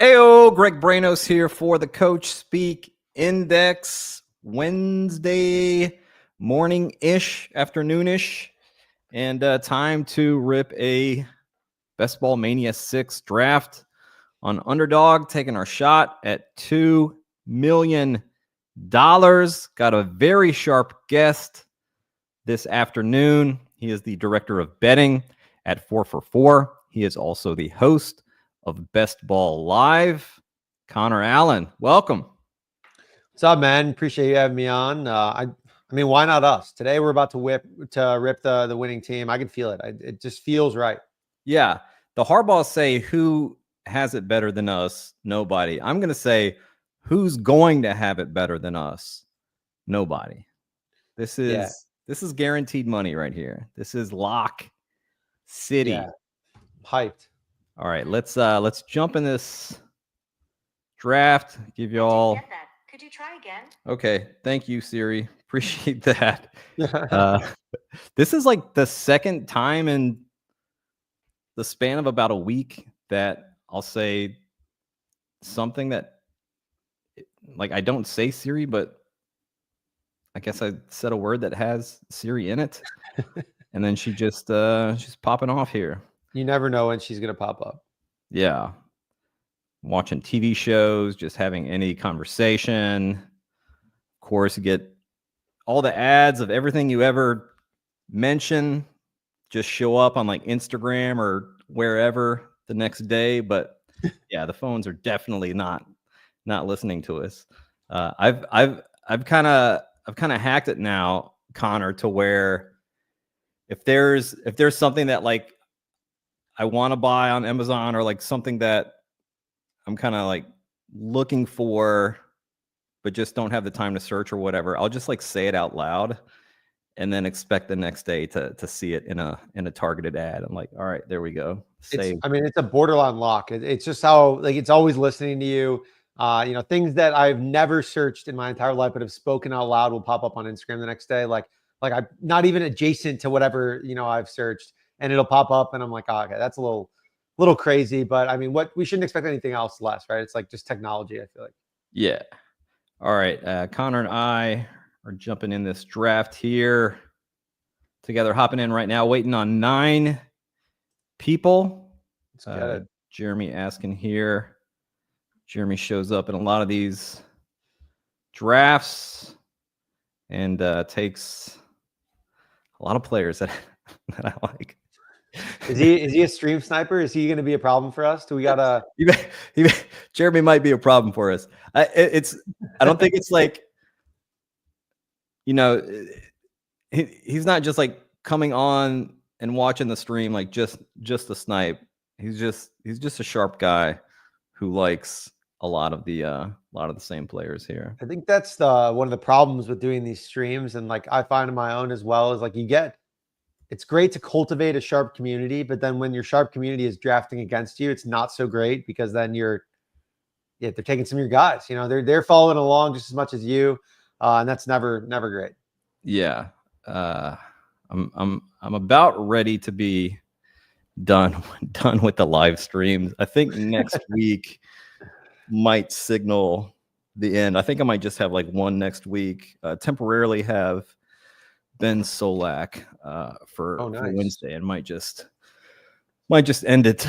Heyo, Greg Branos here for the Coach Speak Index. Wednesday morning-ish, afternoon-ish, and time to rip a Ball Mania 6 draft on Underdog, taking our shot at $2 million. Got a very sharp guest this afternoon. He is the director of betting at 4for4. He is also the host of Best Ball Live. Connor Allen, welcome. What's up, man? Appreciate you having me on. I mean, why not us? Today we're about to rip the winning team. I can feel it. It just feels right. Yeah. The Hardballs say, who has it better than us? Nobody. I'm going to say, who's going to have it better than us? Nobody. This is guaranteed money right here. This is Lock City. Yeah. Hyped. All right, let's jump in this draft. Give you all. Get that. Could you try again? Okay, thank you, Siri. Appreciate that. This is like the second time in the span of about a week that I'll say something that, like, I don't say Siri, but I guess I said a word that has Siri in it, and then she's popping off here. You never know when she's gonna pop up. Yeah. Watching TV shows, just having any conversation. Of course, you get all the ads of everything you ever mention just show up on like Instagram or wherever the next day. But yeah, the phones are definitely not listening to us. I've kind of hacked it now, Connor, to where if there's something that like I want to buy on Amazon, or like something that I'm kind of like looking for, but just don't have the time to search or whatever, I'll just like say it out loud and then expect the next day to see it in a targeted ad. I'm like, all right, there we go. It's a borderline lock. It's just how, like, it's always listening to you. Things that I've never searched in my entire life but have spoken out loud will pop up on Instagram the next day. Like I'm not even adjacent to whatever, I've searched, and it'll pop up and I'm like, oh, okay, that's a little crazy. But I mean, we shouldn't expect anything else less, right? It's like just technology, I feel like. Yeah. All right. Connor and I are jumping in this draft here together, hopping in right now, waiting on 9 people. Jeremy asking here. Jeremy shows up in a lot of these drafts and takes a lot of players that I like. Is he a stream sniper? Is he going to be a problem for us? Do we gotta? Jeremy might be a problem for us. I don't think it's like, he's not just like coming on and watching the stream like just the snipe. He's just a sharp guy who likes a lot of the same players here. I think that's one of the problems with doing these streams, and like I find in my own as well, is like it's great to cultivate a sharp community, but then when your sharp community is drafting against you, it's not so great, because then they're taking some of your guys. They're following along just as much as you, and that's never great. Yeah, I'm about ready to be done with the live streams. I think next week might signal the end. I think I might just have like one next week. Temporarily have Ben Solak for Wednesday, and might just end it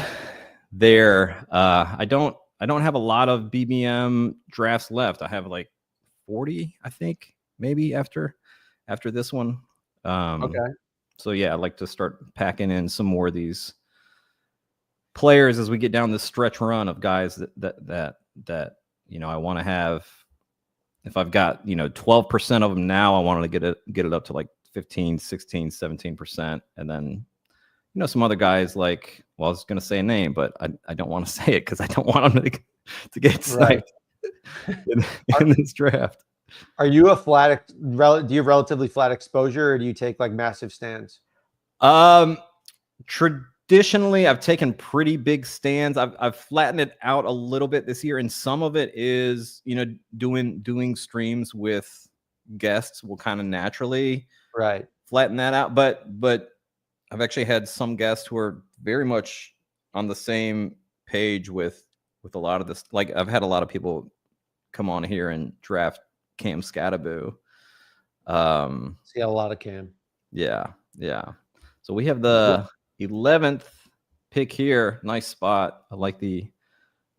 there. I don't have a lot of BBM drafts left. I have like 40, I think, maybe after this one. Okay. So yeah, I'd like to start packing in some more of these players as we get down this stretch run of guys that I want to have. If I've got 12% of them now, I want to get it up to like 15, 16, 17%, and then some other guys like, well, I was going to say a name, but I don't want to say it because I don't want them to get sniped in this draft. Are you do you have relatively flat exposure, or do you take like massive stands? Traditionally, I've taken pretty big stands. I've flattened it out a little bit this year, and some of it is, doing streams with guests will kind of naturally flatten that out. But I've actually had some guests who are very much on the same page with with a lot of this. Like I've had a lot of people come on here and draft Cam Scattaboo. See a lot of Cam. Yeah. So we have the 11th pick here. Nice spot. I like the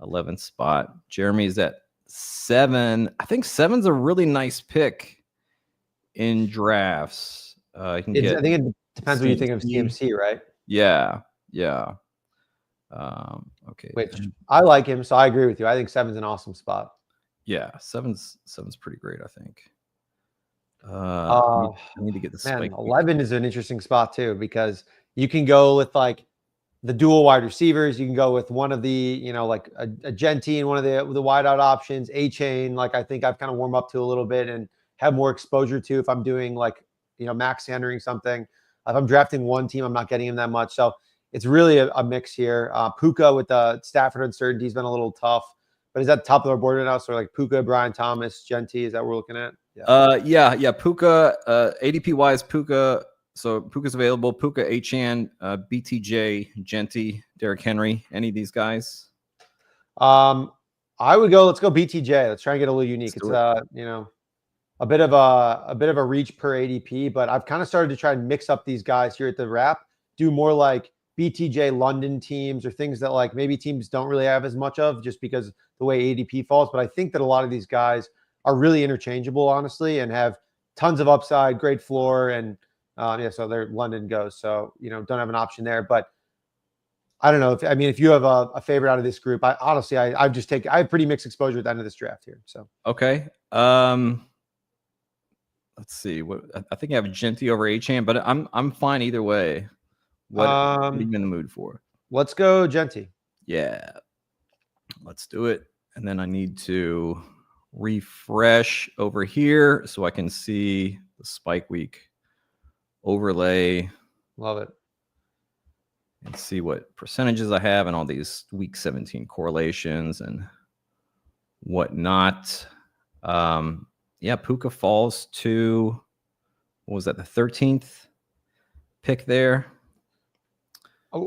11th spot. Jeremy's at 7. I think 7's a really nice pick in drafts. You can get. I think it depends what you think of CMC. CMC, right? Yeah. Okay. Which I like him, so I agree with you. I think 7's an awesome spot. Yeah, seven's pretty great, I think. I need to get the man, spike. 11 is an interesting spot too, because you can go with like the dual wide receivers. You can go with one of the, like a Genti and one of the wide out options, A-Chain. Like I think I've kind of warmed up to a little bit and have more exposure to if I'm doing like, max handering something. If I'm drafting one team, I'm not getting him that much. So it's really a mix here. Puka with the Stafford uncertainty has been a little tough, but is that top of our board right now? So like Puka, Brian Thomas, Genti, is that what we're looking at? Yeah. Puka, ADP wise, Puka. So Puka's available. Puka, Achan, BTJ, Genti, Derrick Henry. Any of these guys? I would go. Let's go BTJ. Let's try and get a little unique. It's a bit of a reach per ADP, but I've kind of started to try and mix up these guys here at the wrap. Do more like BTJ London teams or things that like maybe teams don't really have as much of just because the way ADP falls. But I think that a lot of these guys are really interchangeable, honestly, and have tons of upside, great floor, and so their London goes. So don't have an option there, but I don't know if you have a favorite out of this group. I honestly I have pretty mixed exposure at the end of this draft here. So okay. Let's see. What I think I have Genti over Achan, but I'm fine either way. What are you in the mood for? Let's go Genti. Yeah, let's do it. And then I need to refresh over here so I can see the spike week overlay. Love it. And see what percentages I have and all these week 17 correlations and whatnot. Puka falls to, what was that, the 13th pick there?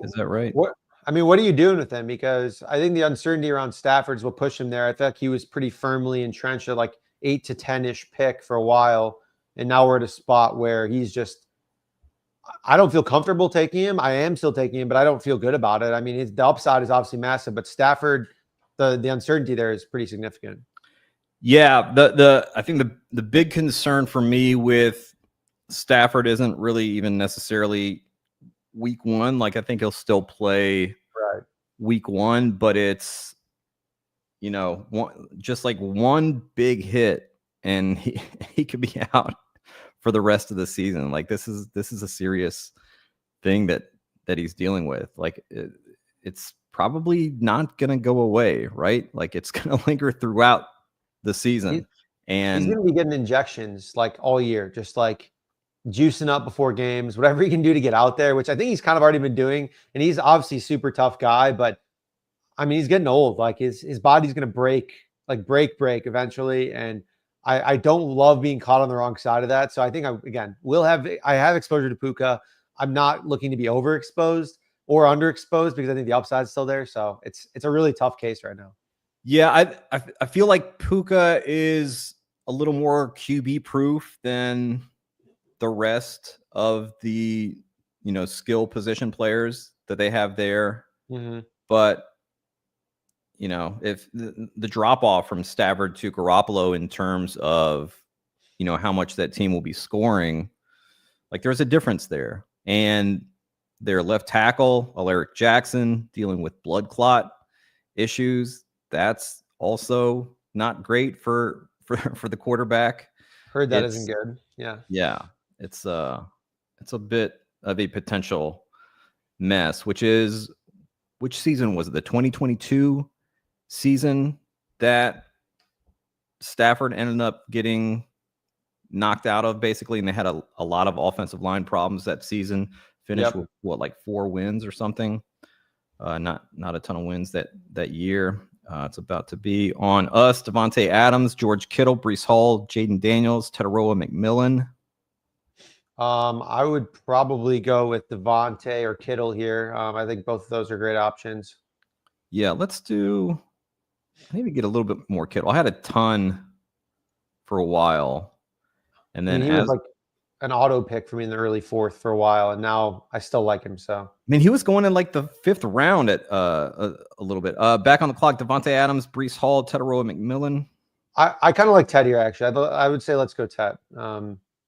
Is that right? What are you doing with him? Because I think the uncertainty around Stafford's will push him there. I feel like he was pretty firmly entrenched at like 8 to 10-ish pick for a while. And now we're at a spot where he's just, I don't feel comfortable taking him. I am still taking him, but I don't feel good about it. I mean, the upside is obviously massive, but Stafford, the uncertainty there is pretty significant. Yeah, I think the big concern for me with Stafford isn't really even necessarily week 1. Like I think he'll still play week 1, but it's just like one big hit and he could be out for the rest of the season. Like this is a serious thing that he's dealing with. Like it's probably not going to go away, right? Like it's going to linger throughout the season. And he's going to be getting injections like all year, just like juicing up before games, whatever he can do to get out there, which I think he's kind of already been doing. And he's obviously a super tough guy, but I mean, he's getting old. Like his body's going to break eventually. And I don't love being caught on the wrong side of that. So I think I have exposure to Puka. I'm not looking to be overexposed or underexposed because I think the upside's still there. So it's a really tough case right now. Yeah, I feel like Puka is a little more QB proof than the rest of the skill position players that they have there. Mm-hmm. But if the drop off from Stafford to Garoppolo in terms of how much that team will be scoring, like there's a difference there. And their left tackle, Alaric Jackson, dealing with blood clot issues. That's also not great for the quarterback. Heard that isn't good. Yeah. It's a bit of a potential mess, which season was it? The 2022 season that Stafford ended up getting knocked out of basically, and they had a lot of offensive line problems that season. Finished with like 4 wins or something. Not a ton of wins that year. It's about to be on us. Devontae Adams, George Kittle, Breece Hall, Jaden Daniels, Tetaroa McMillan. I would probably go with Devontae or Kittle here. I think both of those are great options. Yeah, let's do I need to get a little bit more Kittle. I had a ton for a while, and I mean, then he was like an auto pick for me in the early 4th for a while, and now I still like him. So I mean, he was going in like the 5th round at a little bit. Back on the clock, Devontae Adams, Breece Hall, Tedoroa McMillan. I kind of like Ted here, actually. I would say let's go Ted,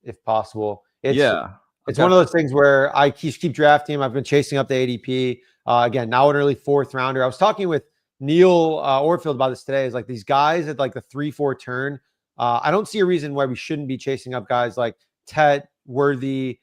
if possible. It's one of those things where I keep drafting him. I've been chasing up the ADP. Again, now an early 4th rounder. I was talking with Neil Orfield about this today. Is like these guys at like the 3-4 turn. I don't see a reason why we shouldn't be chasing up guys like Ted, Worthy,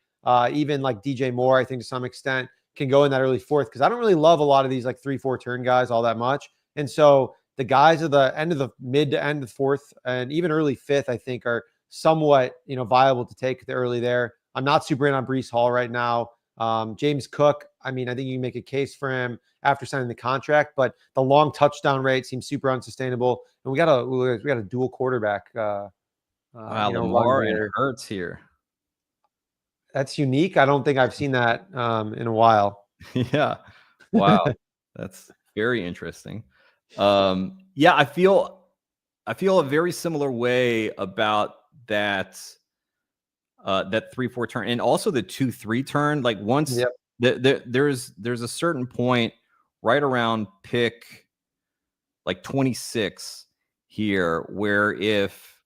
even like DJ Moore. I think to some extent can go in that early 4th because I don't really love a lot of these like 3-4 turn guys all that much. And so the guys at the end of the mid to end of the 4th and even early 5th, I think, are somewhat viable to take the early there. I'm not super in on Breece Hall right now. James Cook, I mean, I think you can make a case for him after signing the contract, but the long touchdown rate seems super unsustainable. And we got a dual quarterback. Wow, Lamar and Hurts here. That's unique. I don't think I've seen that in a while. Yeah. Wow. That's very interesting. Yeah, I feel a very similar way about that 3-4 turn and also the 2-3 turn. Like once there's a certain point right around pick like 26 here where if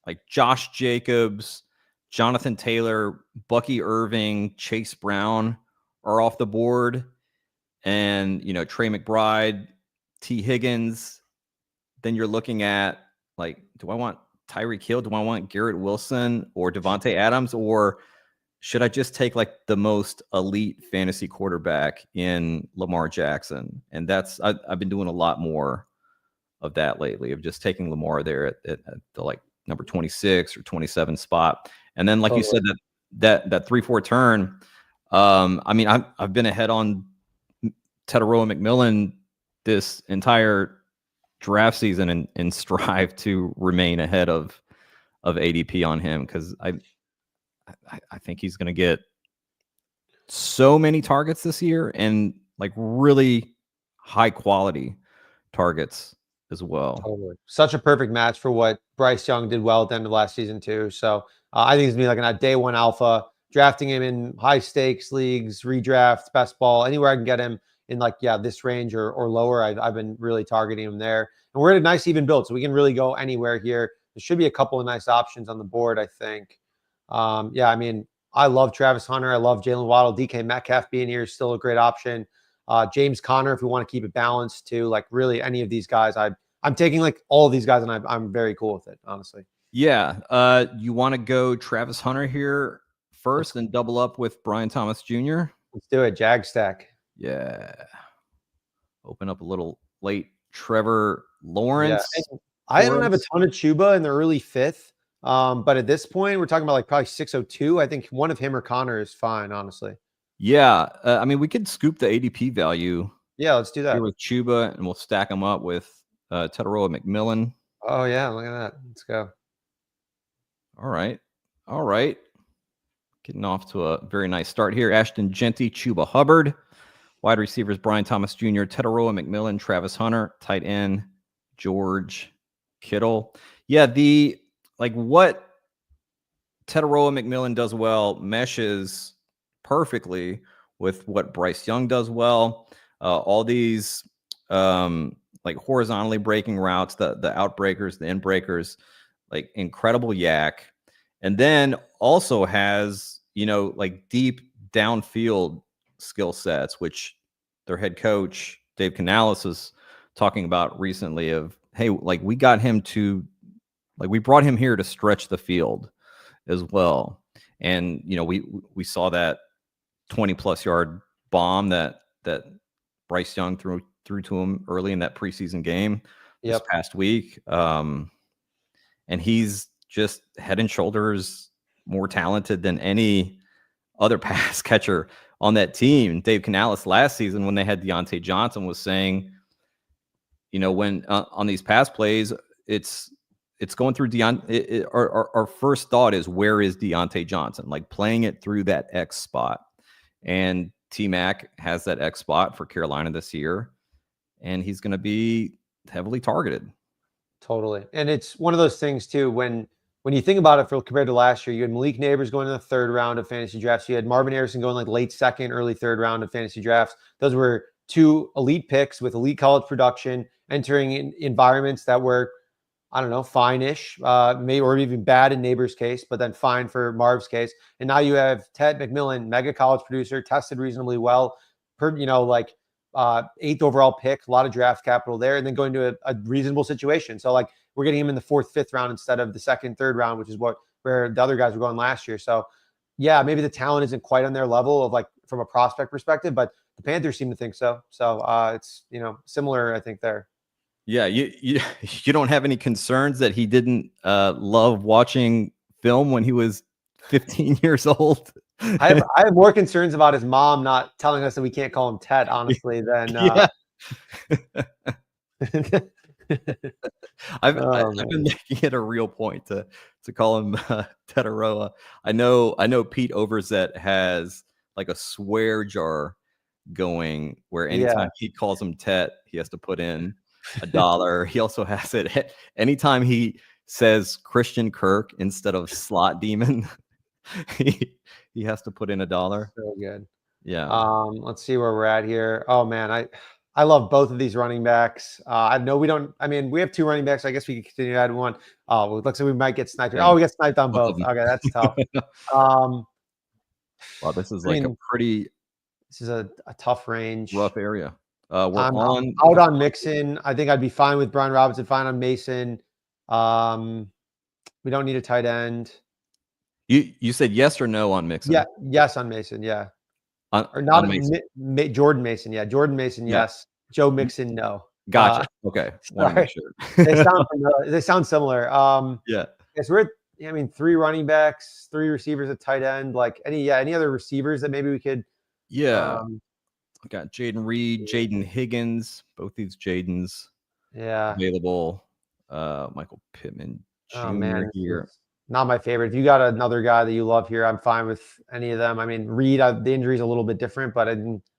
like Josh Jacobs, Jonathan Taylor, Bucky Irving, Chase Brown are off the board, and Trey McBride, T. Higgins, then you're looking at like, do I want Tyreek Hill? Do I want Garrett Wilson or Devontae Adams? Or should I just take like the most elite fantasy quarterback in Lamar Jackson? And I've been doing a lot more of that lately, of just taking Lamar there at the like number 26 or 27 spot. And then, like you said, that 3-4 turn. I mean, I've been ahead on Tedoroa McMillan this entire draft season and strive to remain ahead of ADP on him because I think he's going to get so many targets this year and like really high quality targets as well. Totally. Such a perfect match for what Bryce Young did well at the end of last season too. So I think it's going to be like a day 1 alpha, drafting him in high stakes leagues, redraft, best ball, anywhere I can get him in like, this range or lower. I've been really targeting him there. And we're at a nice even build, so we can really go anywhere here. There should be a couple of nice options on the board, I think. I mean, I love Travis Hunter. I love Jalen Waddle. DK Metcalf being here is still a great option. James Conner, if we want to keep it balanced too, like really any of these guys, I'm taking like all of these guys, and I'm very cool with it, honestly. Yeah. You want to go Travis Hunter here first and double up with Brian Thomas Jr.? Let's do it. Jag stack. Yeah. Open up a little late Trevor Lawrence. Yeah. I don't have a ton of Chuba in the early 5th. But at this point, we're talking about like probably 602. I think one of him or Connor is fine, honestly. Yeah. I mean, we could scoop the ADP value. Yeah, let's do that. Here with Chuba, and we'll stack them up with Tedoroa McMillan. Oh, yeah. Look at that. Let's go. All right. Getting off to a very nice start here. Ashton Genty, Chuba Hubbard. Wide receivers, Brian Thomas Jr., Tedoroa McMillan, Travis Hunter. Tight end, George Kittle. Yeah, what Tedoroa McMillan does well meshes perfectly with what Bryce Young does well. All these like horizontally breaking routes, the outbreakers, the inbreakers, like incredible yak. And then also has, like deep downfield skill sets, which their head coach, Dave Canales, was talking about recently of, hey, like we got him to, like we brought him here to stretch the field as well. And, we saw that 20+ yard bomb that Bryce Young threw to him early in that preseason game this past week. And he's just head and shoulders more talented than any other pass catcher on that team. Dave Canales last season, when they had Deontay Johnson, was saying, when on these pass plays, it's going through Deontay. Our first thought is, where is Deontay Johnson? Like playing it through that X spot. And T-Mac has that X spot for Carolina this year. And he's going to be heavily targeted. Totally. And it's one of those things too, when you think about it, for compared to last year, you had Malik Neighbors going in the third round of fantasy drafts. You had Marvin Harrison going like late second, early third round of fantasy drafts. Those were two elite picks with elite college production, entering in environments that were, I don't know, fine-ish, maybe, or even bad in Neighbors' case, but then fine for Marv's case. And now you have Ted McMillan, mega college producer, tested reasonably well, like eighth overall pick, a lot of draft capital there, and then going to a reasonable situation. So like we're getting him in the fourth, fifth round instead of the second, third round, which is where the other guys were going last year. So yeah, maybe the talent isn't quite on their level of like from a prospect perspective, but the Panthers seem to think so. So it's similar, I think there. Yeah, you don't have any concerns that he didn't love watching film when he was 15 years old? I have more concerns about his mom not telling us that we can't call him Ted, honestly, than Yeah. I've man. been making it a real point to call him Tetaroa. I know Pete Overzet has like a swear jar going where anytime he calls him Tet, he has to put in $1. He also has it anytime he says Christian Kirk instead of Slot Demon. he has to put in $1. So good. Yeah. Let's see where we're at here. Oh man, I love both of these running backs. I know we don't. I mean, we have two running backs. I guess we can continue to add one. Oh, it looks like we might get sniped. Oh, we get sniped on both. Okay, that's tough. Wow, this is like a pretty. This is a tough range. Rough area. We're out on Mixon. I think I'd be fine with Brian Robinson. Fine on Mason. We don't need a tight end. You said yes or no on Mixon? Yeah, yes on Mason. Yeah. Or not Jordan Mason. Yeah, Jordan Mason. Yes. Joe Mixon. No. Gotcha. Okay. Sorry. Sure. They sound similar. Yeah. Yes, we're at, 3 running backs, 3 receivers, a tight end. Like any other receivers that maybe we could. Yeah. I got Jaden Reed, Jaden Higgins, both these Jadens. Yeah. Available. Michael Pittman Jr. Here. Not my favorite. If you got another guy that you love here, I'm fine with any of them. I mean, Reed, the injury is a little bit different, but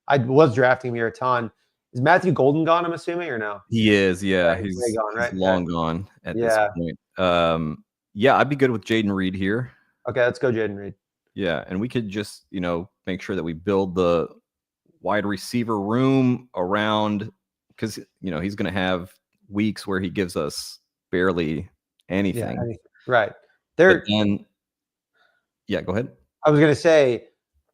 I was drafting him here a ton. Is Matthew Golden gone, I'm assuming, or no? He is, yeah. He's gone, right? He's long gone at this point. Yeah, I'd be good with Jaden Reed here. Okay, let's go Jaden Reed. Yeah, and we could just, make sure that we build the wide receiver room around, because, he's going to have weeks where he gives us barely anything. Yeah, right. Go ahead. I was going to say,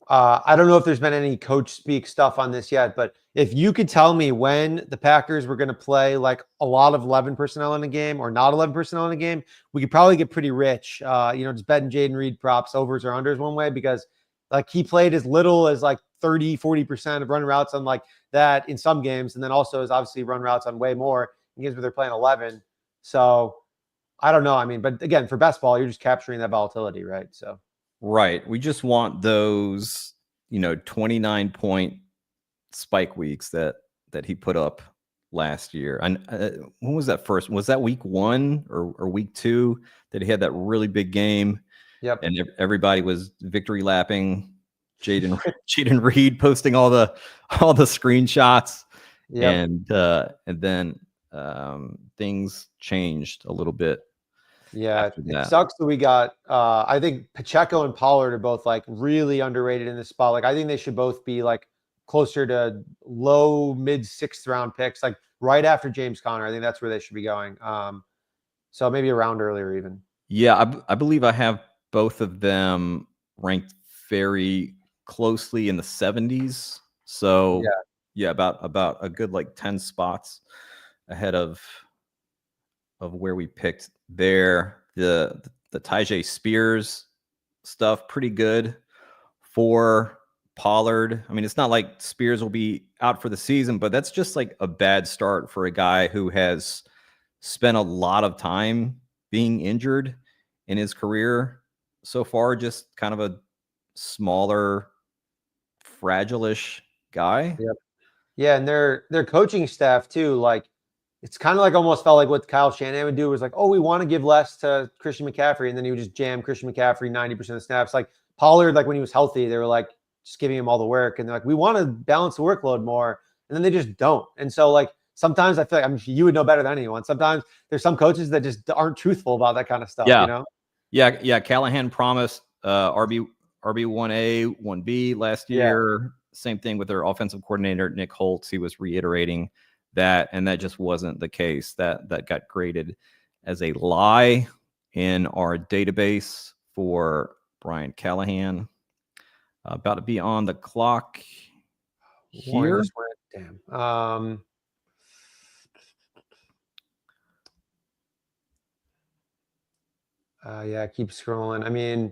I don't know if there's been any coach speak stuff on this yet, but if you could tell me when the Packers were going to play like a lot of 11 personnel in a game or not 11 personnel in a game, we could probably get pretty rich. Just betting Jaden Reed props, overs or unders one way, because like he played as little as like 30-40% of run routes on like that in some games, and then also is obviously run routes on way more in games where they're playing 11. So I don't know. But again, for best ball, you're just capturing that volatility, right? So, right. We just want those, 29-point spike weeks that he put up last year. And when was that first? Was that week 1 or week 2 that he had that really big game? Yep. And everybody was victory lapping Jaden Reed, posting all the screenshots. Yep. And then things changed a little bit. Yeah, it sucks that we got. I think Pacheco and Pollard are both like really underrated in this spot. Like I think they should both be like closer to low mid 6th round picks, like right after James Conner. I think that's where they should be going. So maybe a round earlier even. Yeah, I believe I have both of them ranked very closely in the 70s. So yeah, about a good like 10 spots ahead of where we picked there. The Tyjae Spears stuff, pretty good for Pollard. It's not like Spears will be out for the season, but that's just like a bad start for a guy who has spent a lot of time being injured in his career so far. Just kind of a smaller, fragile-ish guy. Yep. Yeah, and their coaching staff too, like it's kind of like almost felt like what Kyle Shanahan would do was like, oh, we want to give less to Christian McCaffrey. And then he would just jam Christian McCaffrey 90% of the snaps. Like Pollard, like when he was healthy, they were like just giving him all the work. And they're like, we want to balance the workload more. And then they just don't. And so like sometimes I feel like you would know better than anyone. Sometimes there's some coaches that just aren't truthful about that kind of stuff. Yeah. You know? Yeah. Callahan promised RB 1A, 1B last year. Same thing with their offensive coordinator, Nick Holtz. He was reiterating that, and that just wasn't the case. That got graded as a lie in our database for Brian Callahan. About to be on the clock here. Just went, damn. Yeah, keep scrolling. I mean,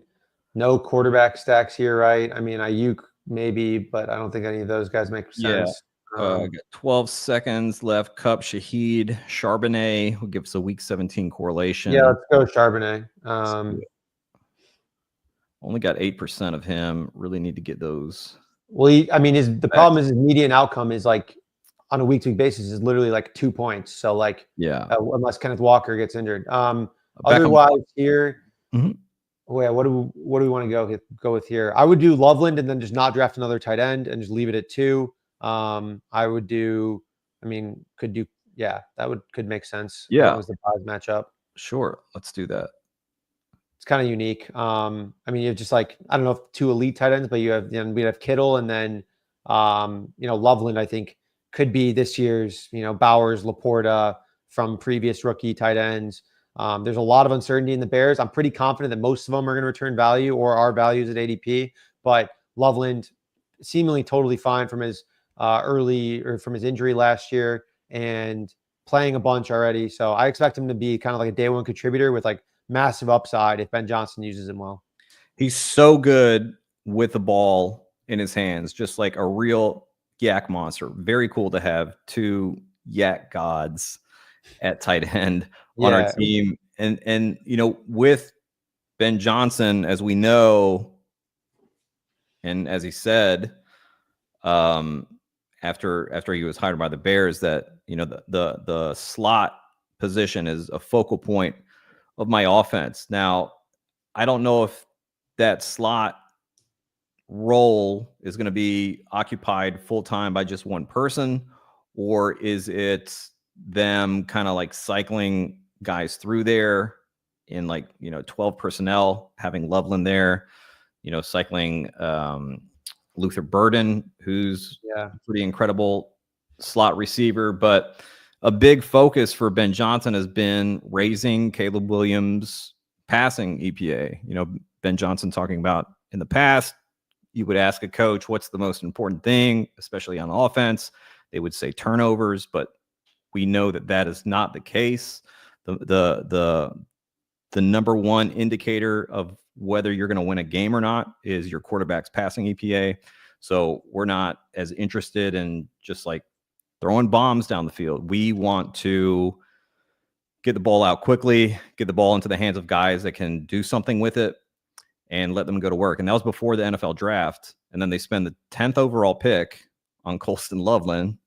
no quarterback stacks here, right? I mean, Ayuk maybe, but I don't think any of those guys make sense. Got 12 seconds left. Cup, Shaheed, Charbonnet will give us a week 17 correlation. Yeah, let's go Charbonnet. Only got 8% of him. Really need to get those. Well, the problem is his median outcome is like on a week-to-week basis is literally like 2 points. So like, unless Kenneth Walker gets injured. Otherwise, here, what do we want to go with here? I would do Loveland and then just not draft another tight end and just leave it at 2. I would do. I mean, could make sense. Yeah, as long as the buys match up. Sure, let's do that. It's kind of unique. I mean, you have just like, I don't know if 2 elite tight ends, but we'd have Kittle and then Loveland, I think, could be this year's, Bowers, Laporta from previous rookie tight ends. There's a lot of uncertainty in the Bears. I'm pretty confident that most of them are going to return value or are values at ADP, but Loveland seemingly totally fine from his from his injury last year and playing a bunch already. So I expect him to be kind of like a day one contributor with like massive upside if Ben Johnson uses him well. He's so good with the ball in his hands, just like a real yak monster. Very cool to have 2 yak gods at tight end on our team. And with Ben Johnson, as we know, and as he said, after he was hired by the Bears, that the slot position is a focal point of my offense. Now, I don't know if that slot role is going to be occupied full time by just one person, or is it them kind of like cycling guys through there in 12 personnel, having Loveland there, cycling Luther Burden, who's a pretty incredible slot receiver. But a big focus for Ben Johnson has been raising Caleb Williams' passing EPA. Ben Johnson talking about in the past, you would ask a coach, what's the most important thing, especially on offense? They would say turnovers, but we know that is not the case. The number one indicator of whether you're going to win a game or not is your quarterback's passing EPA. So we're not as interested in just like throwing bombs down the field. We want to get the ball out quickly, get the ball into the hands of guys that can do something with it and let them go to work. And that was before the NFL draft. And then they spend the 10th overall pick on Colston Loveland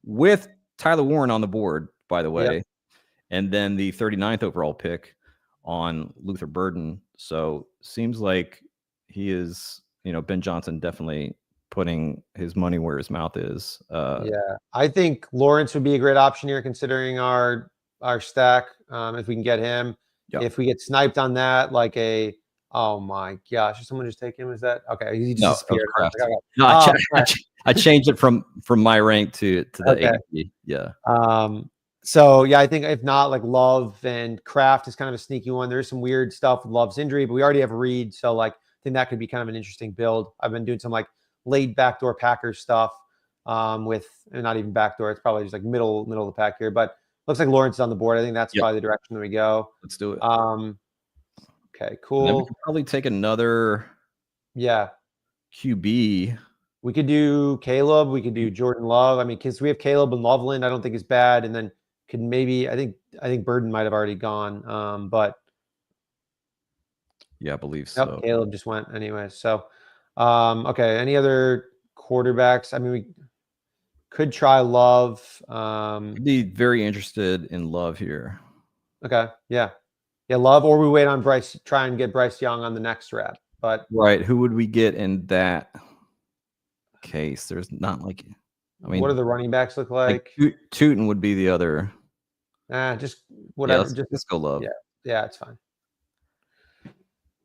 with Tyler Warren on the board, by the way. Yep. And then the 39th overall pick on Luther Burden. So seems like he is, Ben Johnson definitely putting his money where his mouth is. I think Lawrence would be a great option here, considering our stack. If we can get him, if we get sniped on that, like oh my gosh, did someone just take him? Is that okay? He just disappeared. No, I changed it from my rank to the ADP. Yeah. So I think if not, like Love and Kraft is kind of a sneaky one. There's some weird stuff with Love's injury, but we already have Reed, so like I think that could be kind of an interesting build. I've been doing some like late backdoor Packers stuff with not even backdoor. It's probably just like middle of the pack here, but looks like Lawrence is on the board. I think that's probably the direction that we go. Let's do it. Okay, cool. And then we could probably take another QB. We could do Caleb. We could do Jordan Love. I mean, because we have Caleb and Loveland, I don't think is bad. And then could maybe I think Burden might have already gone. But I believe so. Caleb just went anyway. So okay. Any other quarterbacks? I mean, we could try Love. I'd be very interested in Love here. Okay. Yeah, Love, or we wait on Bryce, try and get Bryce Young on the next rep. But right, who would we get in that case? There's not like I What do mean, the running backs look like like? Tootin would be the other. Just Yeah, whatever. Just let's go Love. yeah, yeah, it's fine.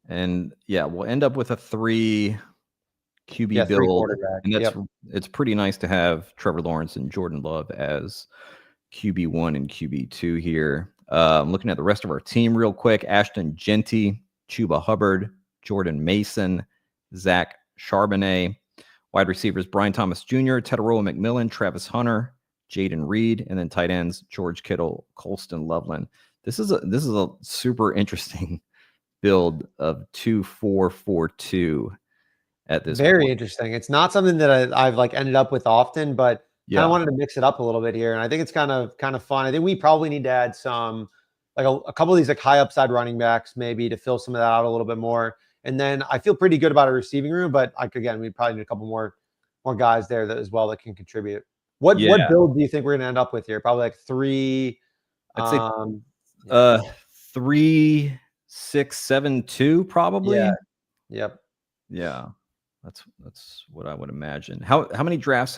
And yeah, we'll end up with a 3 QB Yeah, 3 build, quarterback. and Yep. it's pretty nice to have Trevor Lawrence and Jordan Love as QB1 and QB2 here. Looking at the rest of our team real quick: Ashton Genty, Chuba Hubbard, Jordan Mason, Zach Charbonnet. Wide receivers: Brian Thomas Jr., Tetaroa McMillan, Travis Hunter, Jaden Reed, and then tight ends: George Kittle, Colston Loveland. This is a super interesting build of 2-4-4-2 at this Very point. interesting. It's not something that I've like ended up with often, but kind of Yeah. wanted to mix it up a little bit here. And I think it's kind of fun. I think we probably need to add some like a couple of these like high upside running backs maybe to fill some of that out a little bit more. And then I feel pretty good about a receiving room, but like again, we probably need a couple more guys there that as well that can contribute. What Yeah. build do you think we're gonna end up with here? Probably like 3 I'd say yeah. 3-6-7-2 Yeah. probably. Yep. Yeah. That's what I would imagine. How many best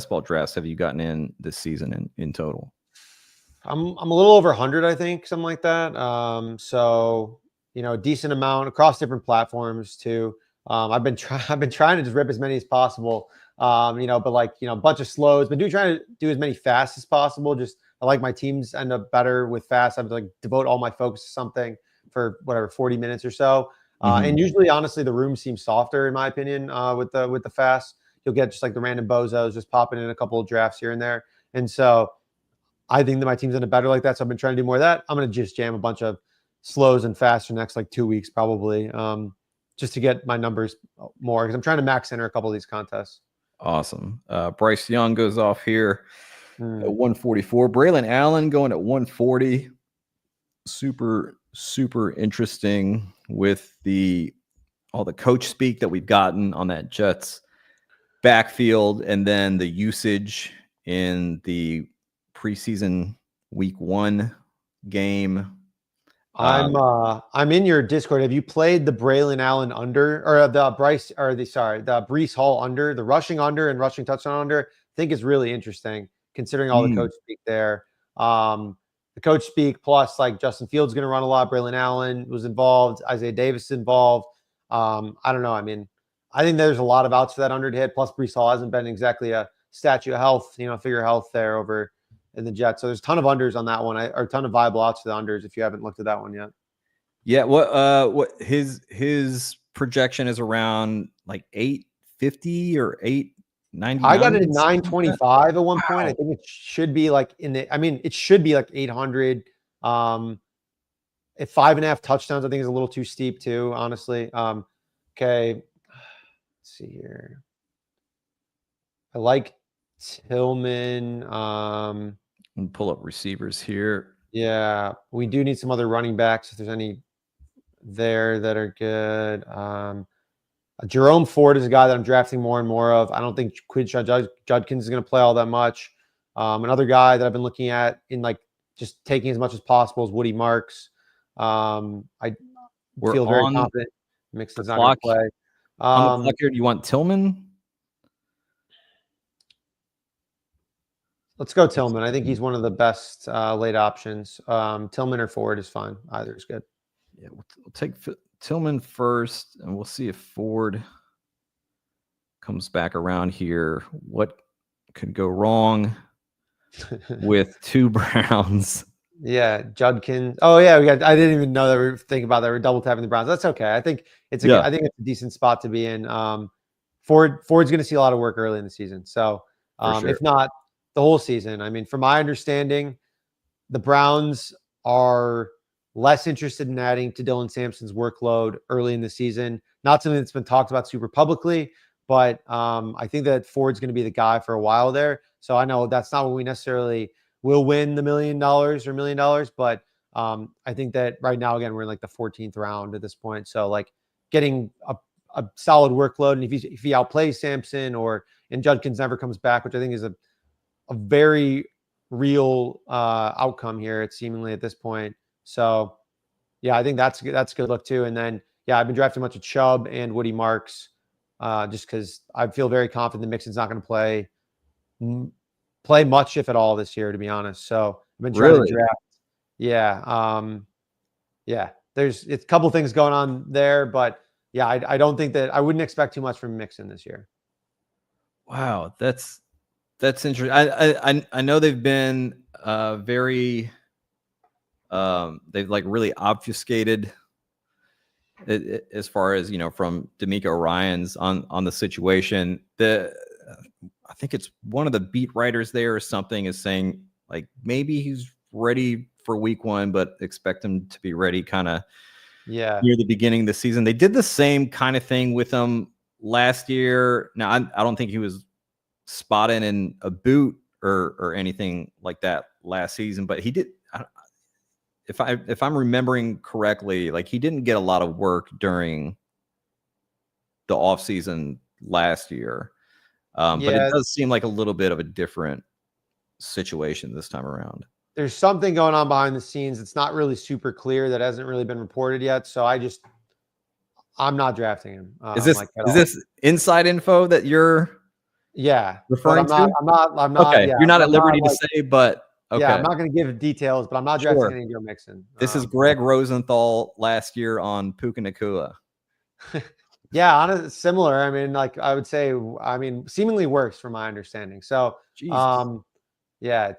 ball drafts have you gotten in this season in total? I'm a little over 100, I think, something like that. So a decent amount across different platforms too. I've been trying to just rip as many as possible. But like a bunch of slows. Been trying to do as many fast as possible. Just I like my teams end up better with fast. I've like devote all my focus to something for whatever 40 minutes or so. And usually, honestly, the room seems softer in my opinion with the fast. You'll get just like the random bozos just popping in a couple of drafts here and there, and so. I think that my team's in a better like that. So I've been trying to do more of that. I'm going to just jam a bunch of slows and fasts for the next like 2 weeks, probably, just to get my numbers more because I'm trying to max enter a couple of these contests. Awesome. Bryce Young goes off here at Hmm. 144. Braylon Allen going at 140. Super, super interesting with all the coach speak that we've gotten on that Jets backfield, and then the usage in the preseason week 1 game. I'm in your Discord. Have you played the Braylon Allen under or the Brees Hall under, the rushing under and rushing touchdown under? I think is really interesting considering all the coach speak there. The coach speak plus like Justin Fields going to run a lot. Braylon Allen was involved. Isaiah Davis involved. I don't know. I mean, I think there's a lot of outs for that under to hit. Plus, Brees Hall hasn't been exactly a statue of health, figure of health there over in the Jets. So there's a ton of unders on that one, or a ton of viable outs for the unders if you haven't looked at that one yet. Yeah, what his projection is around like 850 or 899. I got it at 925 at one point. I Wow. think it should be like it should be like 800. At 5.5 touchdowns, I think is a little too steep too, honestly. Okay. Let's see here. I like Tillman. And pull up receivers here. Yeah, we do need some other running backs if there's any there that are good. Jerome Ford is a guy that I'm drafting more and more of. I don't think Quinshaw Judkins is going to play all that much. Another guy that I've been looking at in like just taking as much as possible is Woody Marks. I We're feel very on confident the Mixon's not going clock. to play. On the clock here, do you want Tillman? Let's go Tillman. I think he's one of the best late options. Tillman or Ford is fine. Either is good. Yeah, we'll take Tillman first, and we'll see if Ford comes back around here. What could go wrong with 2 Browns? Yeah, Judkins. Oh yeah, I didn't even know that we were thinking about that. We're double tapping the Browns. That's okay. I think it's a decent spot to be in. Ford's going to see a lot of work early in the season. So Sure. if not the whole season, I mean, from my understanding, the Browns are less interested in adding to Dylan Sampson's workload early in the season. Not something that's been talked about super publicly, but I think that Ford's going to be the guy for a while there. So I know that's not what we necessarily will win the $1 million or $1 million, but I think that right now, again, we're in like the 14th round at this point. So like getting a solid workload, and if he outplays Sampson and Judkins never comes back, which I think is a very real outcome here. It's seemingly at this point. So yeah, I think that's a good look too. And then yeah, I've been drafting a bunch of Chubb and Woody Marks just because I feel very confident that Mixon's not going to play play much, if at all, this year, to be honest. So I've been trying to Really? draft. Yeah. Yeah. It's a couple things going on there, but yeah, I don't think that I wouldn't expect too much from Mixon this year. Wow, that's interesting. I know they've been very they've like really obfuscated as far as from D'Amico Ryans on the situation. I think it's one of the beat writers there or something is saying like maybe he's ready for week 1, but expect him to be ready kind of near the beginning of the season. They did the same kind of thing with him last year. Now I don't think he was spotted in a boot or anything like that last season, but he did. If I'm remembering correctly, like he didn't get a lot of work during the off season last year. But it does seem like a little bit of a different situation this time around. There's something going on behind the scenes. It's not really super clear. That hasn't really been reported yet. So I'm not drafting him. Is this inside info that you're referring to? I'm not. Okay, Yeah, you're not at I'm liberty to say, but okay. Yeah, I'm not going to give details, but I'm not drafting any Joe Mixon. This is Greg Rosenthal last year on Puka Nacua. Yeah, similar. I mean, like I would say, seemingly worse from my understanding. So, yeah,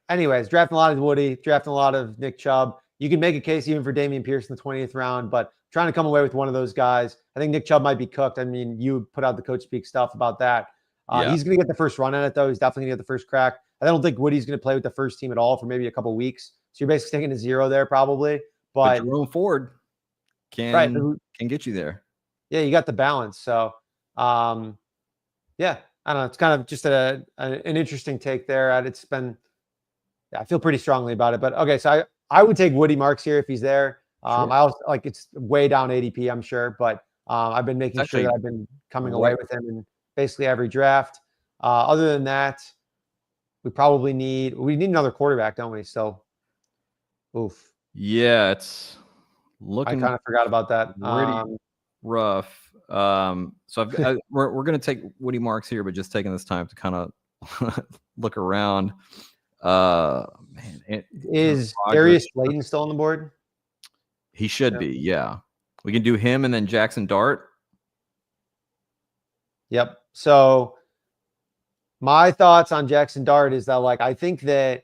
anyways, drafting a lot of Woody, drafting a lot of Nick Chubb. You can make a case even for Dameon Pierce in the 20th round, but trying to come away with one of those guys. I think Nick Chubb might be cooked. I mean, you put out the Coach Speak stuff about that. He's going to get the first run at it, though. He's definitely going to get the first crack. I don't think Woody's going to play with the first team at all for maybe a couple weeks. So you're basically taking a 0 there, probably. But Jerome Ford can get you there. Yeah, you got the balance. So, yeah, I don't know. It's kind of just an interesting take there. I feel pretty strongly about it. But okay, so I would take Woody Marks here if he's there. I also it's way down ADP, I'm sure, but I've been making sure that I've been coming away with him in basically every draft. Other than that, we need another quarterback, don't we? So, oof. Yeah, it's looking. I kind of forgot about that. Pretty rough. So we're going to take Woody Marks here, but just taking this time to kind of look around. Man, is Darius Slayton still on the board? He should be. Yeah, we can do him and then Jackson Dart. Yep. So my thoughts on Jackson Dart is that I think that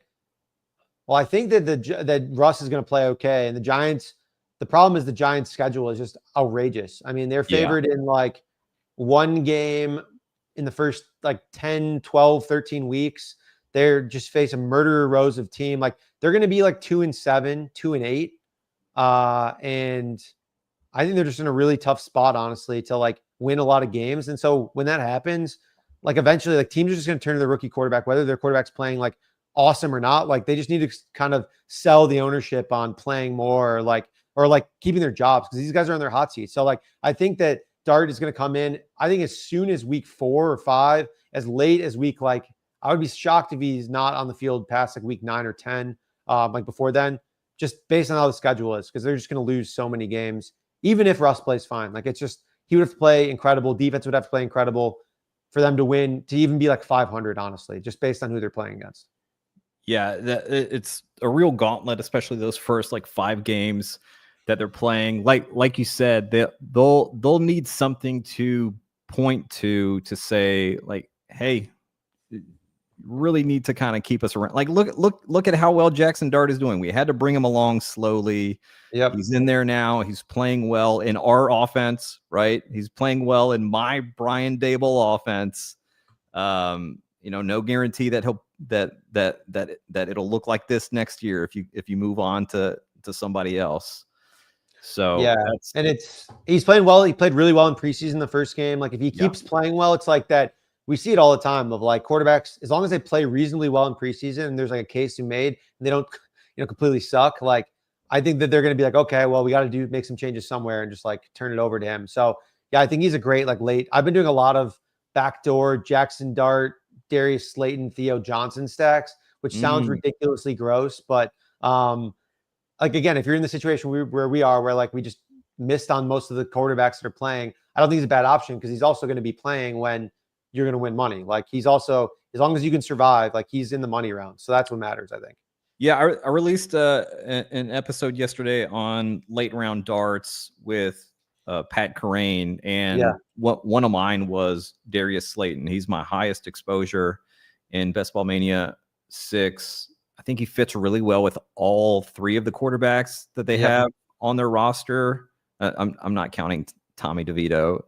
that Russ is going to play okay, and the Giants. The problem is the Giants' schedule is just outrageous. I mean, they're favored in one game in the first 10, 12, 13 weeks. They're just face a murderer rows of team. They're going to be 2-7, 2-8. And I think they're just in a really tough spot, honestly, to win a lot of games. And so when that happens, eventually teams are just going to turn to the rookie quarterback, whether their quarterback's playing awesome or not. They just need to kind of sell the ownership on playing more or keeping their jobs, because these guys are on their hot seat. So I think that Dart is going to come in, I think as soon as week 4 or 5, as late as week, I would be shocked if he's not on the field past week 9 or 10, before then, just based on how the schedule is, because they're just going to lose so many games, even if Russ plays fine. It's just, he would have to play incredible. Defense would have to play incredible for them to win, to even be 500, honestly, just based on who they're playing against. Yeah, it's a real gauntlet, especially those first 5 games that they're playing. Like you said, they'll need something to point to say hey, you really need to kind of keep us around. Look at how well Jackson Dart is doing. We had to bring him along slowly. Yep. He's in there now. He's playing well in our offense, right? He's playing well in my Brian Dable offense. No guarantee that that it'll look like this next year if you move on to somebody else. So yeah, and he's playing well. He played really well in preseason the first game. If he keeps playing well, it's that we see it all the time of quarterbacks, as long as they play reasonably well in preseason and there's a case to be made and they don't completely suck. I think that they're going to be okay, well, we got to make some changes somewhere and just turn it over to him. So yeah, I think he's a great late. I've been doing a lot of backdoor Jackson Dart, Darius Slayton, Theo Johnson stacks, which sounds ridiculously gross, but again, if you're in the situation where we are, where we just missed on most of the quarterbacks that are playing, I don't think it's a bad option, because he's also going to be playing when you're going to win money. He's also as long as you can survive, like he's in the money round. So that's what matters, I think. Yeah, I released an episode yesterday on late round darts with Pat Carrain, and one of mine was Darius Slayton. He's my highest exposure in Best Ball Mania 6. I think he fits really well with all three of the quarterbacks that they have on their roster. I'm not counting Tommy DeVito.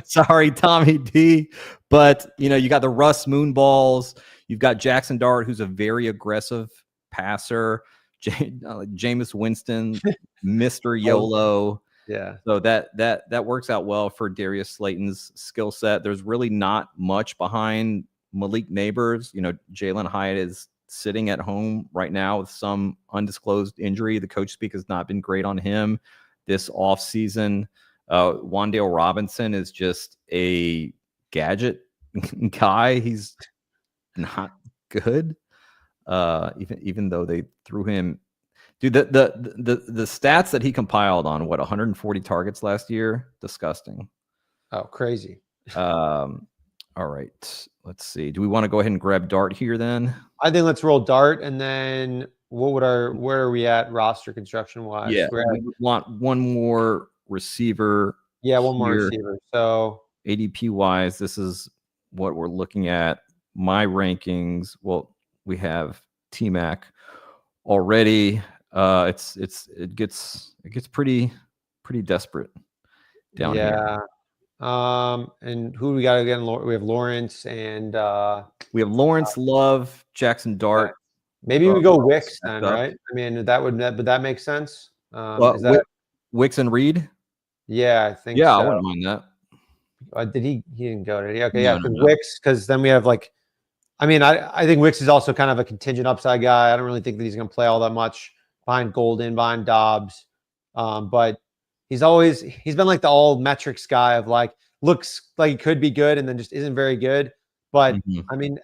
Sorry, Tommy D. But you got the Russ Moonballs. You've got Jackson Dart, who's a very aggressive passer. Jameis Winston, Mr. YOLO. Yeah. So that works out well for Darius Slayton's skill set. There's really not much behind Malik Neighbors. Jalen Hyatt is sitting at home right now with some undisclosed injury. The coach speak has not been great on him this offseason. Wan'Dale Robinson is just a gadget guy. He's not good. Even though they threw him, dude, the stats that he compiled on 140 targets last year, disgusting. Oh, crazy. All right, let's see. Do we want to go ahead and grab Dart here then? I think let's roll Dart, and then where are we at roster construction wise? Yeah, we want one more receiver. Yeah, one more receiver. So ADP wise, this is what we're looking at. My rankings. Well, we have T-Mac already. It gets pretty desperate down here. And who do we got again? We have Lawrence and we have Lawrence, Love, Jackson Dart. Maybe we go Wicks then, right? I mean, would that make sense? Is that Wicks and Reed? Yeah, I think. Yeah, so. I wouldn't mind that. Did he didn't go, did he? Okay, no, Wicks, because then we have I think Wicks is also kind of a contingent upside guy. I don't really think that he's going to play all that much behind Golden, behind Dobbs. But he's been like the all metrics guy of looks like he could be good and then just isn't very good. But I mean,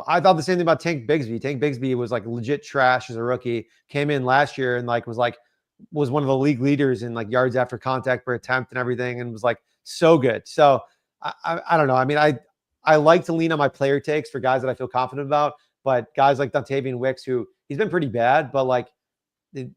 I thought the same thing about Tank Bigsby. Tank Bigsby was legit trash as a rookie. Came in last year and was one of the league leaders in yards after contact per attempt and everything, and was so good. So I don't know. I mean, I like to lean on my player takes for guys that I feel confident about, but guys like Dontavian Wicks, who he's been pretty bad, but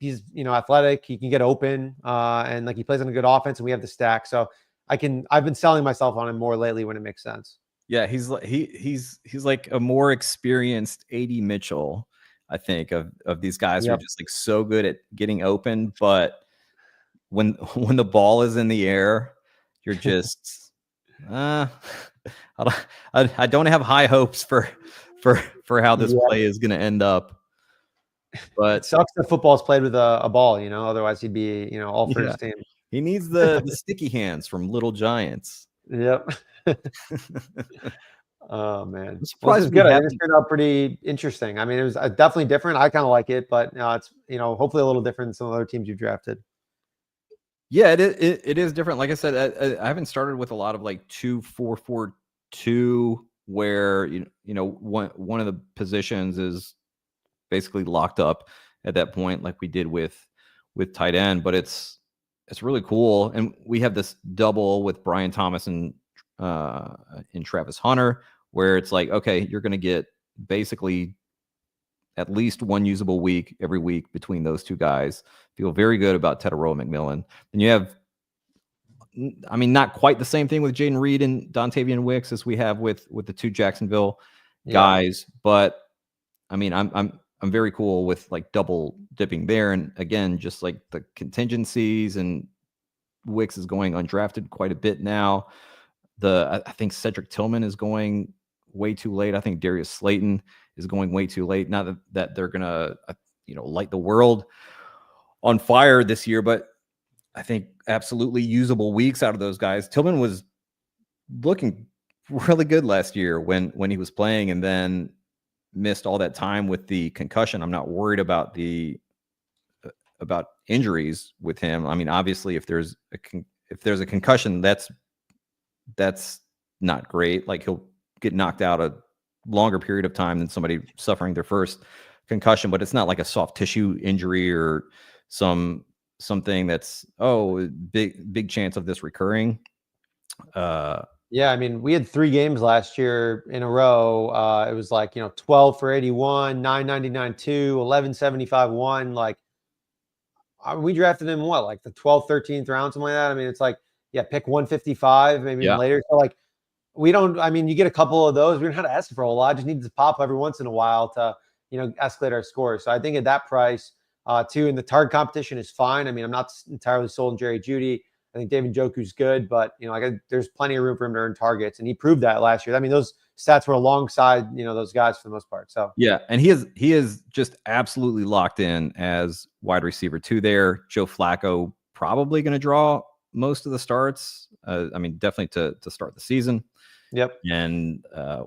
he's athletic, he can get open, and he plays on a good offense, and we have the stack. So I've been selling myself on him more lately when it makes sense. Yeah, he's like a more experienced AD Mitchell, I think, of these guys who are just so good at getting open, but when the ball is in the air, you're just I don't have high hopes for how this play is going to end up. But it sucks that football's played with a ball, otherwise he'd be, all first team. He needs the sticky hands from Little Giants. Yep. Oh man, it's good. I think it turned out pretty interesting. I mean, it was definitely different. I kind of like it, but it's hopefully a little different than some other teams you've drafted. Yeah, it is different. Like I said, I haven't started with a lot of 2-4-4-2 where one of the positions is basically locked up at that point, like we did with tight end. But it's really cool, and we have this double with Brian Thomas and Travis Hunter, where it's okay, you're going to get basically at least one usable week every week between those two guys. Feel very good about Tetaroa McMillan. And you have, I mean, not quite the same thing with Jaden Reed and Dontavian Wicks as we have with the two Jacksonville guys, but I mean, I'm very cool with double dipping there. And again, just the contingencies, and Wicks is going undrafted quite a bit now. I think Cedric Tillman is going way too late. I think Darius Slayton is going way too late. Not that they're gonna light the world on fire this year, but I think absolutely usable weeks out of those guys. Tillman was looking really good last year when he was playing, and then missed all that time with the concussion. I'm not worried about injuries with him. I mean, obviously, if there's a concussion, that's not great. He'll get knocked out a longer period of time than somebody suffering their first concussion, but it's not like a soft tissue injury or something that's big chance of this recurring. Yeah, I mean, we had 3 games last year in a row. It was like, 12 for 81, 999 2, 1175 1. Like, we drafted him what, like the 12th, 13th round, something like that. I mean, it's like, yeah, pick 155, maybe even Yeah. later. So like, we don't. I mean, you get a couple of those. We're not asking for a whole lot. Just need to pop every once in a while to escalate our scores. So I think at that price, too, and the target competition is fine. I mean, I'm not entirely sold on Jerry Jeudy. I think David Njoku's good, but there's plenty of room for him to earn targets, and he proved that last year. I mean, those stats were alongside those guys for the most part. So Yeah, and he is just absolutely locked in as wide receiver 2 there. Joe Flacco probably going to draw most of the starts. I mean, definitely to start the season. yep. And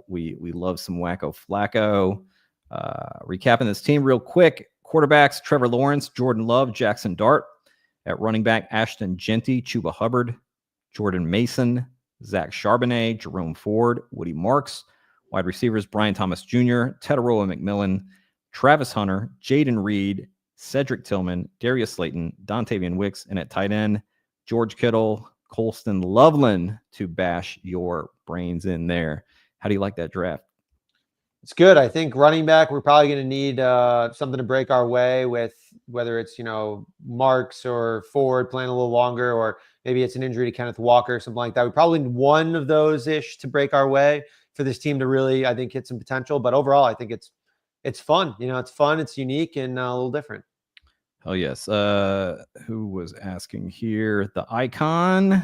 we love some Wacko Flacco. Recapping this team real quick: quarterbacks Trevor Lawrence, Jordan Love, Jackson Dart. At running back, Ashton Genty, Chuba Hubbard, Jordan Mason, Zach Charbonnet, Jerome Ford, Woody Marks. Wide receivers, Brian Thomas Jr., Tedoroa McMillan, Travis Hunter, Jaden Reed, Cedric Tillman, Darius Slayton, Dontavian Wicks, and at tight end, George Kittle, Colston Loveland to bash your brains in there. How do you like that draft? It's good. I think running back, we're probably going to need something to break our way with, whether it's, Marks or Ford playing a little longer, or maybe it's an injury to Kenneth Walker or something like that. We probably need one of those-ish to break our way for this team to really, I think, hit some potential. But overall, I think it's fun. It's fun, it's unique, and a little different. Oh, yes. Who was asking here? The icon,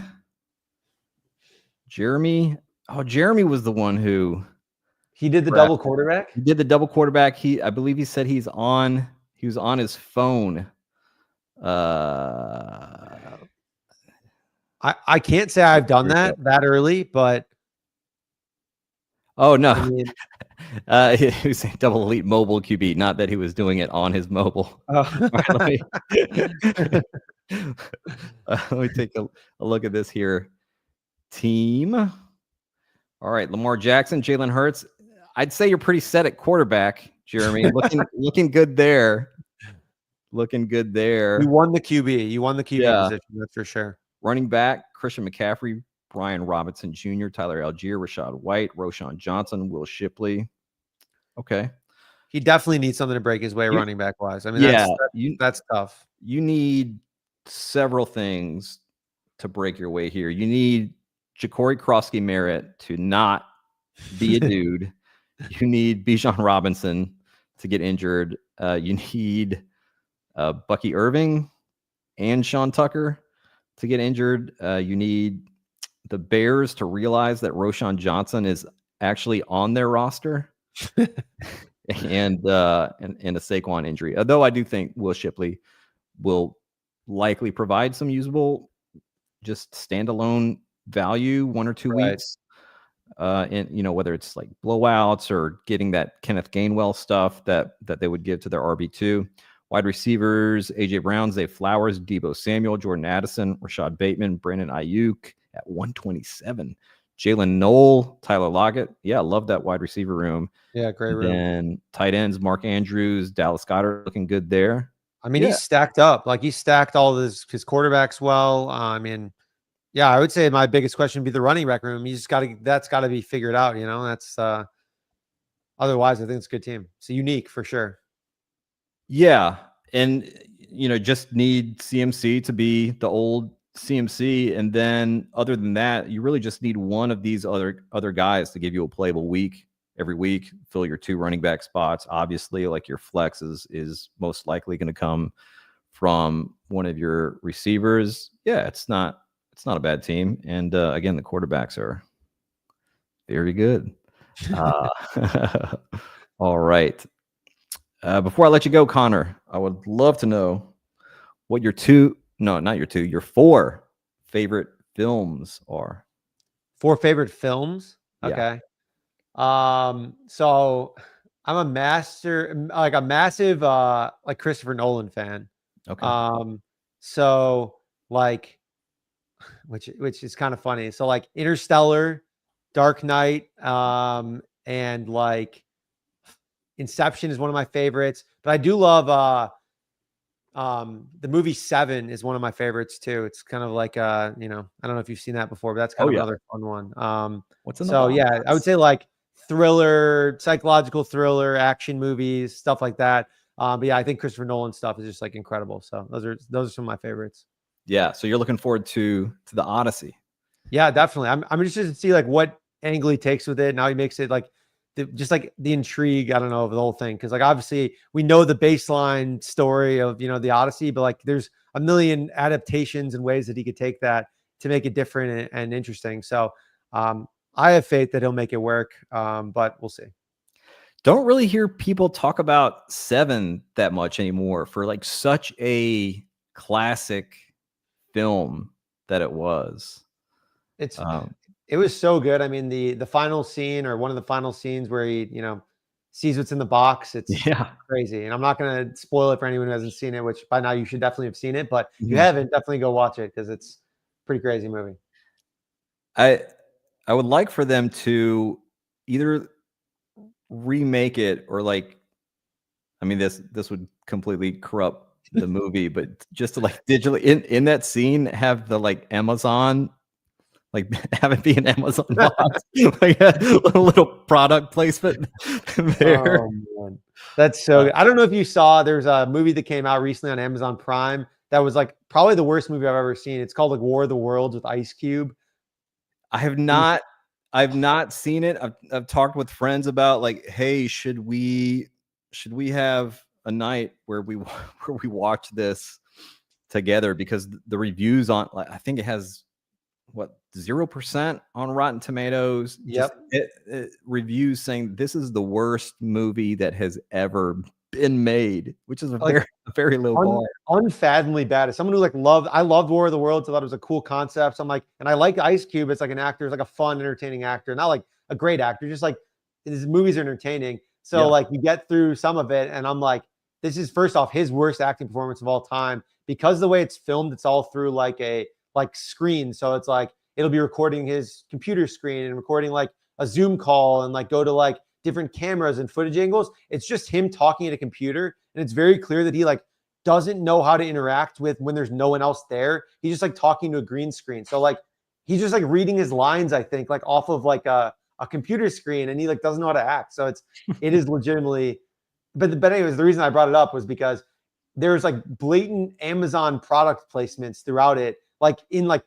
Jeremy. Oh, Jeremy was the one who He did the double quarterback. He did the double quarterback. I believe he said he was on his phone. I can't say I've done that early, but oh no, I mean, he was saying double elite mobile QB, not that he was doing it on his mobile. Right, let me take a look at this here. Team. All right, Lamar Jackson, Jalen Hurts. I'd say you're pretty set at quarterback, Jeremy. Looking good there. Looking good there. You won the QB. You won the QB position. That's for sure. Running back, Christian McCaffrey, Brian Robinson Jr., Tyler Algier, Rashad White, Roshan Johnson, Will Shipley. Okay. He definitely needs something to break his way running back wise. I mean, that's tough. You need several things to break your way here. You need Ja'Cory Krosky Merritt to not be a dude. You need Bijan Robinson to get injured. You need Bucky Irving and Sean Tucker to get injured. You need the Bears to realize that Roshan Johnson is actually on their roster. and a Saquon injury. Although I do think Will Shipley will likely provide some usable, just standalone value 1 or 2 weeks. And whether it's like blowouts or getting that Kenneth Gainwell stuff that they would give to their RB2. Wide receivers, AJ Brown, Zay Flowers, Deebo Samuel, Jordan Addison, Rashad Bateman, Brandon Ayuk at 127. Jalen Noel, Tyler Lockett. Yeah, I love that wide receiver room. Yeah, great room. Then tight ends, Mark Andrews, Dallas Goedert looking good there. I mean, he's stacked up. Like, he stacked all his quarterbacks well. I mean, yeah, I would say my biggest question would be the running back room. That's got to be figured out. That's otherwise, I think it's a good team. It's unique for sure. Yeah, and just need CMC to be the old CMC, and then other than that, you really just need one of these other guys to give you a playable week every week. Fill your 2 running back spots. Obviously, like your flex is most likely going to come from one of your receivers. Yeah, it's not a bad team, and again, the quarterbacks are very good. All right. Before I let you go, Connor, I would love to know what your 4 favorite films are. 4 favorite films. Yeah. Okay. So I'm a massive like Christopher Nolan fan. Okay. So like, which is kind of funny. So like Interstellar, Dark Knight, and like Inception is one of my favorites. But I do love The movie Seven is one of my favorites too. It's kind of like I don't know if you've seen that before, but that's kind Oh of yeah. another fun one. What's in the So box? yeah, I would say like thriller, psychological thriller, action movies, stuff like that. But yeah, I think Christopher Nolan stuff is just like incredible. So those are some of my favorites. Yeah. So you're looking forward to the Odyssey. Yeah, definitely. I'm interested to see like what angle he takes with it. Now he makes it like just like the intrigue, I don't know, of the whole thing. Cause like obviously we know the baseline story of the Odyssey, but like there's a million adaptations and ways that he could take that to make it different and interesting. So I have faith that he'll make it work. But we'll see. Don't really hear people talk about Seven that much anymore for like such a classic film that it was. It's it was so good. I mean, the final scene or one of the final scenes where he, sees what's in the box, it's Yeah. crazy. And I'm not going to spoil it for anyone who hasn't seen it, which by now you should definitely have seen it, but if you Mhm. haven't, definitely go watch it because it's a pretty crazy movie. I would like for them to either remake it or like, I mean, this would completely corrupt the movie, but just to like digitally in that scene have the like Amazon, like have it be an Amazon box, like a little product placement there. Oh man. That's so good. I don't know if you saw there's a movie that came out recently on Amazon Prime that was like probably the worst movie I've ever seen. It's called like War of the Worlds with Ice Cube. I have It was not I've not seen it. I've talked with friends about like, hey, should we have a night where we where we watch this together because the reviews on like I think it has what 0% on Rotten Tomatoes. Just Yep. reviews saying this is the worst movie that has ever been made, which is Like a very low bar. unfathomably bad. As someone who like I loved War of the Worlds. I thought it was a cool concept. So I'm like, and I like Ice Cube. It's like an actor, it's like a fun, entertaining actor, not like a great actor, just like his movies are entertaining. So Yeah. like you get through some of it, and I'm like, this is first off his worst acting performance of all time because the way it's filmed, it's all through like a screen. So it's like it'll be recording his computer screen and recording like a Zoom call and like go to like different cameras and footage angles. It's just him talking at a computer, and it's very clear that he like doesn't know how to interact with when there's no one else there. He's just like talking to a green screen. So like he's just like reading his lines, I think, like off of like a computer screen, and he like doesn't know how to act. So it is legitimately, but anyways, the reason I brought it up was because there's like blatant Amazon product placements throughout it, like in like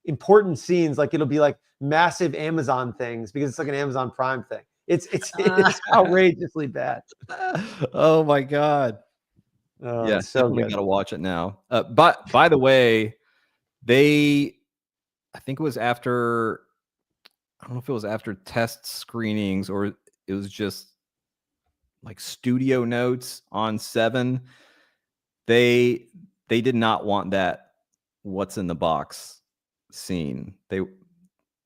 important scenes, like it'll be like massive Amazon things because it's like an Amazon Prime thing. It's outrageously bad. Oh my God. Oh, Yeah, it's so definitely good. gotta watch it now. But by the way, I think it was after, I don't know if it was after test screenings or it was just like studio notes on Seven. They did not want that what's in the box scene. They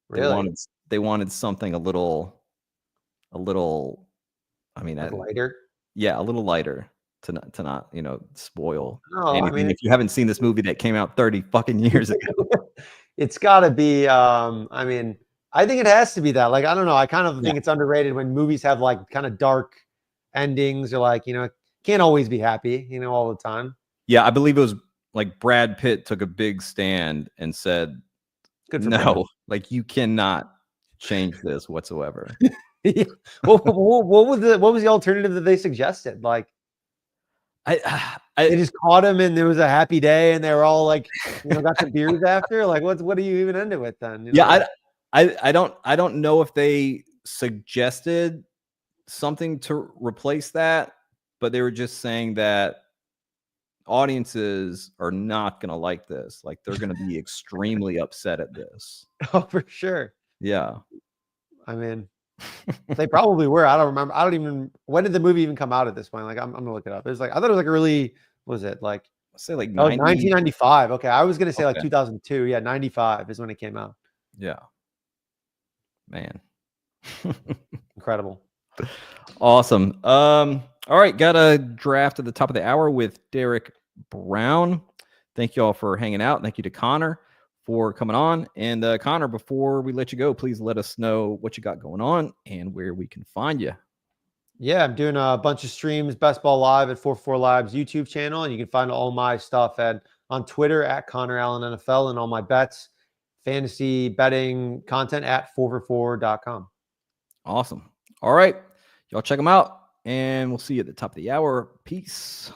Really? they wanted something a little, I mean, Like lighter? yeah, a little lighter to not, spoil No, I anything mean, if you haven't seen this movie that came out 30 fucking years ago. it's got to be. I mean, I think it has to be that. Like, I don't know. I kind of Yeah. think it's underrated when movies have like kind of dark endings or like can't always be happy, all the time. Yeah, I believe it was like Brad Pitt took a big stand and said, Good for Brad. "No, like you cannot change this whatsoever." Yeah. What was the alternative that they suggested? Like they I just caught him and there was a happy day and they were all like, got some beers after. Like what do you even end it with then? yeah, I don't know if they suggested something to replace that, but they were just saying that audiences are not going to like this. Like they're going to be extremely upset at this. Oh, for sure. Yeah. I mean, they probably were. I don't remember. I don't even. When did the movie even come out at this point? Like, I'm gonna look it up. It was like I thought it was like early. What was it like? Let's say like Oh, 90. 1995. Okay, I was gonna say like Okay. 2002. Yeah, 95 is when it came out. Yeah. Man. Incredible. Awesome. All right, got a draft at the top of the hour with Derek Brown. Thank you all for hanging out. Thank you to Connor for coming on. And Connor, before we let you go, please let us know what you got going on and where we can find you. Yeah, I'm doing a bunch of streams, Best Ball Live at 44 Live's YouTube channel, and you can find all my stuff on Twitter at Connor Allen NFL, and all my bets, fantasy betting content at 4for4.com. Awesome. All right. Y'all check them out, and we'll see you at the top of the hour. Peace.